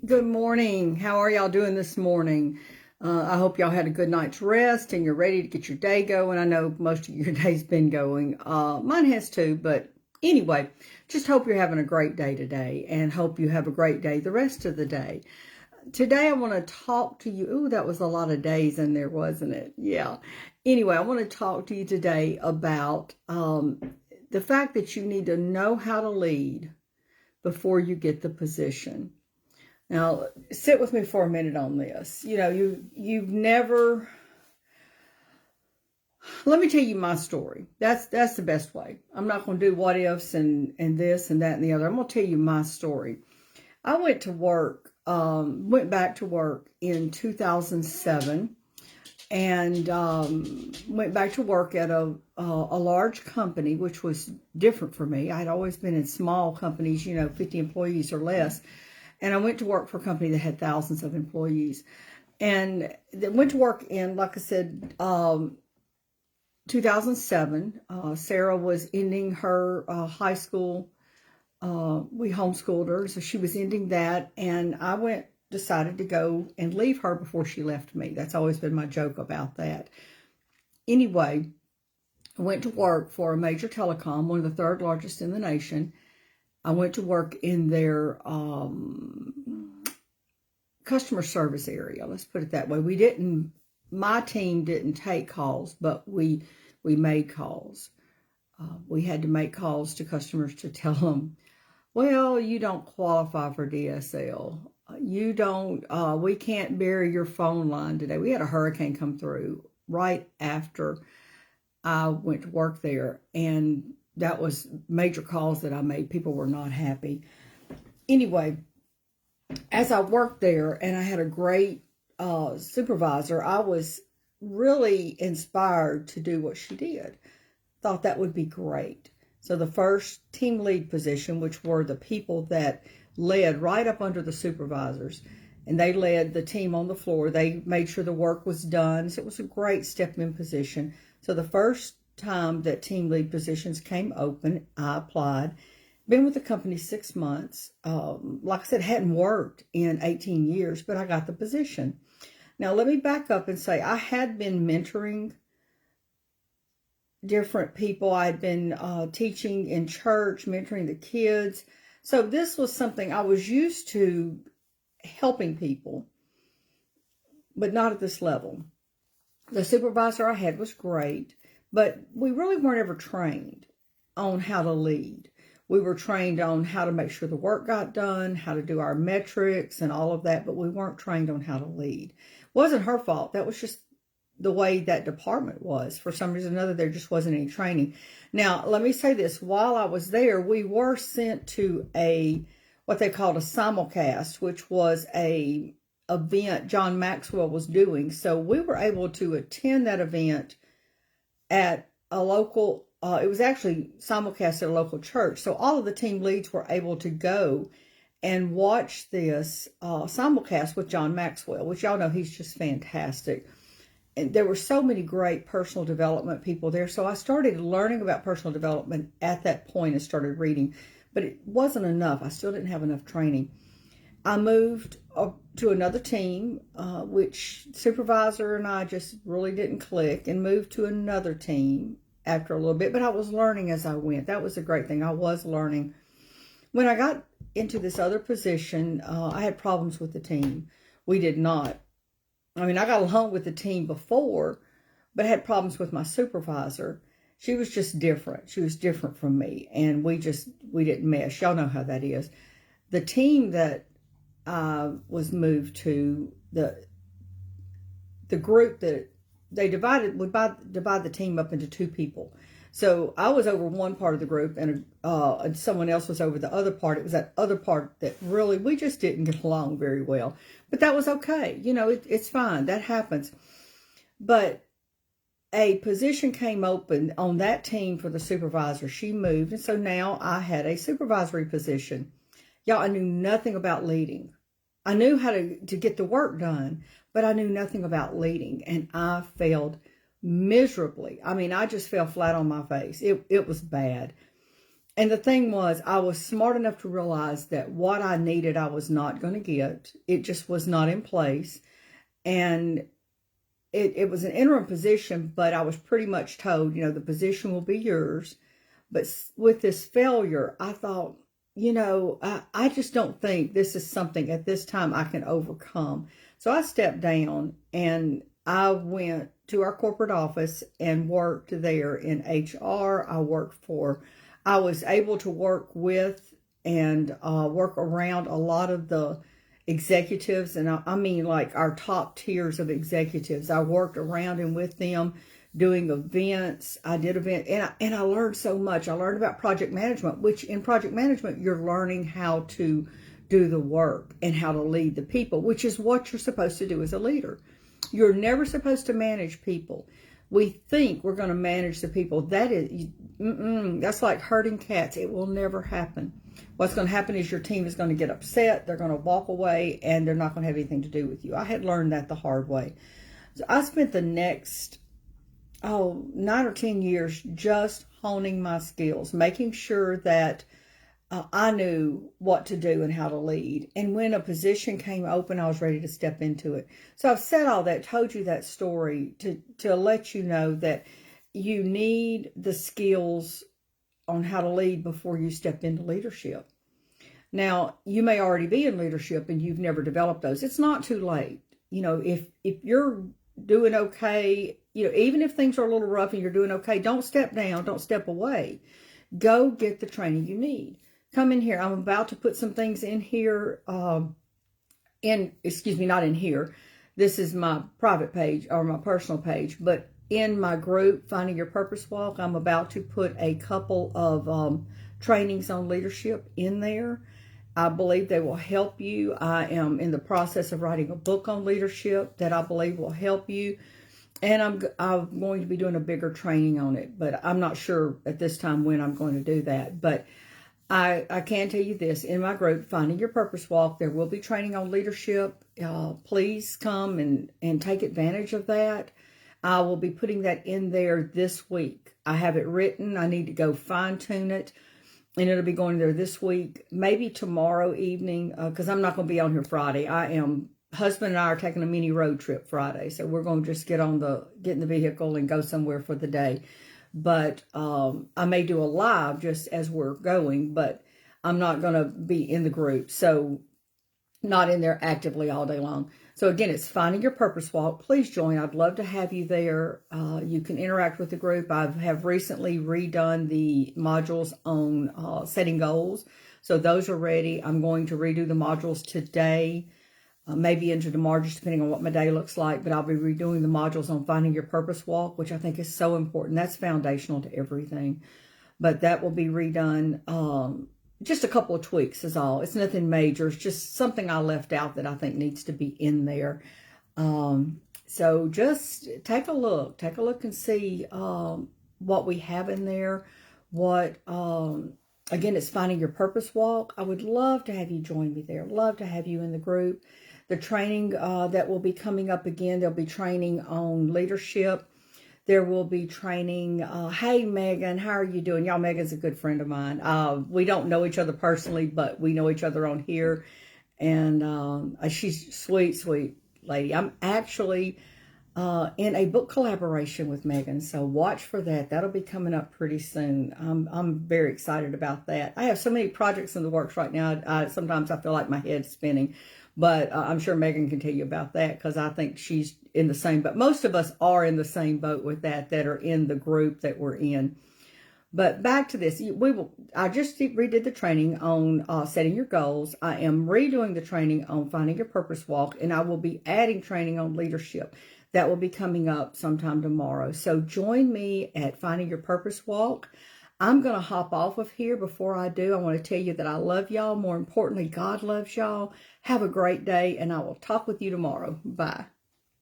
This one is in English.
Good morning. How are y'all doing this morning? I hope y'all had a good night's rest and you're ready to get your day going. I know most of your day's been going. Mine has too, but anyway, just hope you're having a great day today and hope you have a great day the rest of the day. Today I want to talk to you. Ooh, that was a lot of days in there, wasn't it? Yeah. Anyway, I want to talk to you today about the fact that you need to know how to lead before you get the position. Now, sit with me for a minute on this. You've never. Let me tell you my story. That's the best way. I'm not going to do what ifs and this and that and the other. I'm going to tell you my story. I went back to work in 2007, and went back to work at a large company, which was different for me. I'd always been in small companies, 50 employees or less. And I went to work for a company that had thousands of employees. And went to work in, like I said, 2007. Sarah was ending her high school. We homeschooled her, so she was ending that. And I decided to go and leave her before she left me. That's always been my joke about that. Anyway, I went to work for a major telecom, one of the third largest in the nation. I went to work in their customer service area. Let's put it that way. My team didn't take calls, but we made calls. We had to make calls to customers to tell them, well, you don't qualify for DSL. We can't bury your phone line today. We had a hurricane come through right after I went to work there, and that was major calls that I made. People were not happy. Anyway, as I worked there and I had a great supervisor, I was really inspired to do what she did. Thought that would be great. So the first team lead position, which were the people that led right up under the supervisors, and they led the team on the floor. They made sure the work was done. So it was a great step in position. So the first time that team lead positions came open, I applied. Been with the company 6 months. Like I said, hadn't worked in 18 years, but I got the position. Now, let me back up and say I had been mentoring different people. I'd been teaching in church, mentoring the kids. So this was something I was used to, helping people, but not at this level. The supervisor I had was great, but we really weren't ever trained on how to lead. We were trained on how to make sure the work got done, how to do our metrics and all of that, but we weren't trained on how to lead. It wasn't her fault. That was just the way that department was. For some reason or another, there just wasn't any training. Now, let me say this. While I was there, we were sent to what they called a simulcast, which was a event John Maxwell was doing. So we were able to attend that event at a local, it was actually simulcast at a local church. So all of the team leads were able to go and watch this simulcast with John Maxwell, which y'all know he's just fantastic. And there were so many great personal development people there. So I started learning about personal development at that point and started reading. But it wasn't enough. I still didn't have enough training. I moved to another team, which supervisor and I just really didn't click, and moved to another team after a little bit. But I was learning as I went. That was a great thing. I was learning. When I got into this other position, I had problems with the team. We did not. I mean, I got along with the team before, but had problems with my supervisor. She was just different. She was different from me, and we didn't mesh. Y'all know how that is. The team that I was moved to, the group that they divided, divide the team up into two people. So I was over one part of the group, and someone else was over the other part. It was that other part that really, we just didn't get along very well. But that was okay. It's fine. That happens. But a position came open on that team for the supervisor. She moved, and so now I had a supervisory position. Y'all, I knew nothing about leading. I knew how to get the work done, but I knew nothing about leading, and I failed miserably. I mean, I just fell flat on my face. It was bad. And the thing was, I was smart enough to realize that what I needed, I was not going to get. It just was not in place. And it was an interim position, but I was pretty much told, the position will be yours. But with this failure, I thought, I just don't think this is something at this time I can overcome. So I stepped down and I went to our corporate office and worked there in HR. I was able to work with and work around a lot of the executives, and I mean like our top tiers of executives. I worked around and with them doing events. I did events, and I learned so much. I learned about project management, which in project management, you're learning how to do the work and how to lead the people, which is what you're supposed to do as a leader. You're never supposed to manage people. We think we're going to manage the people. That's like herding cats. It will never happen. What's going to happen is your team is going to get upset. They're going to walk away, and they're not going to have anything to do with you. I had learned that the hard way. So I spent the next 9 or 10 years just honing my skills, making sure that I knew what to do and how to lead. And when a position came open, I was ready to step into it. So I've said all that, told you that story to let you know that you need the skills on how to lead before you step into leadership. Now, you may already be in leadership and you've never developed those. It's not too late. If you're doing okay, even if things are a little rough and you're doing okay, don't step down, don't step away. Go get the training you need. Come in here. I'm about to put some things in here. Not in here. This is my private page or my personal page, but in my group, Finding Your Purpose Walk, I'm about to put a couple of trainings on leadership in there. I believe they will help you. I am in the process of writing a book on leadership that I believe will help you. And I'm going to be doing a bigger training on it, but I'm not sure at this time when I'm going to do that. But I can tell you this, in my group, Finding Your Purpose Walk, there will be training on leadership. Please come and take advantage of that. I will be putting that in there this week. I have it written. I need to go fine tune it. And it'll be going there this week, maybe tomorrow evening, because I'm not going to be on here Friday. Husband and I are taking a mini road trip Friday. So we're going to just get in the vehicle and go somewhere for the day. But I may do a live just as we're going, but I'm not going to be in the group. So not in there actively all day long. So again, it's Finding Your Purpose Walk. Please join. I'd love to have you there. You can interact with the group. I have recently redone the modules on setting goals. So those are ready. I'm going to redo the modules today, maybe into tomorrow, just depending on what my day looks like. But I'll be redoing the modules on Finding Your Purpose Walk, which I think is so important. That's foundational to everything. But that will be redone. Just a couple of tweaks is all. It's nothing major. It's just something I left out that I think needs to be in there. So just take a look and see what we have in there. Again, it's Finding Your Purpose Walk. I would love to have you join me there. Love to have you in the group. The training that will be coming up again, there'll be training on leadership. There will be training. Hey, Megan, how are you doing? Y'all, Megan's a good friend of mine. We don't know each other personally, but we know each other on here. And she's sweet lady. I'm actually in a book collaboration with Megan, so watch for that. That'll be coming up pretty soon. I'm very excited about that. I have so many projects in the works right now. Sometimes I feel like my head's spinning. But I'm sure Megan can tell you about that because I think she's in the same boat. Most of us are in the same boat with that are in the group that we're in. But back to this. I just redid the training on setting your goals. I am redoing the training on Finding Your Purpose Walk, and I will be adding training on leadership. That will be coming up sometime tomorrow. So join me at Finding Your Purpose Walk. I'm going to hop off of here. Before I do, I want to tell you that I love y'all. More importantly, God loves y'all. Have a great day, and I will talk with you tomorrow. Bye.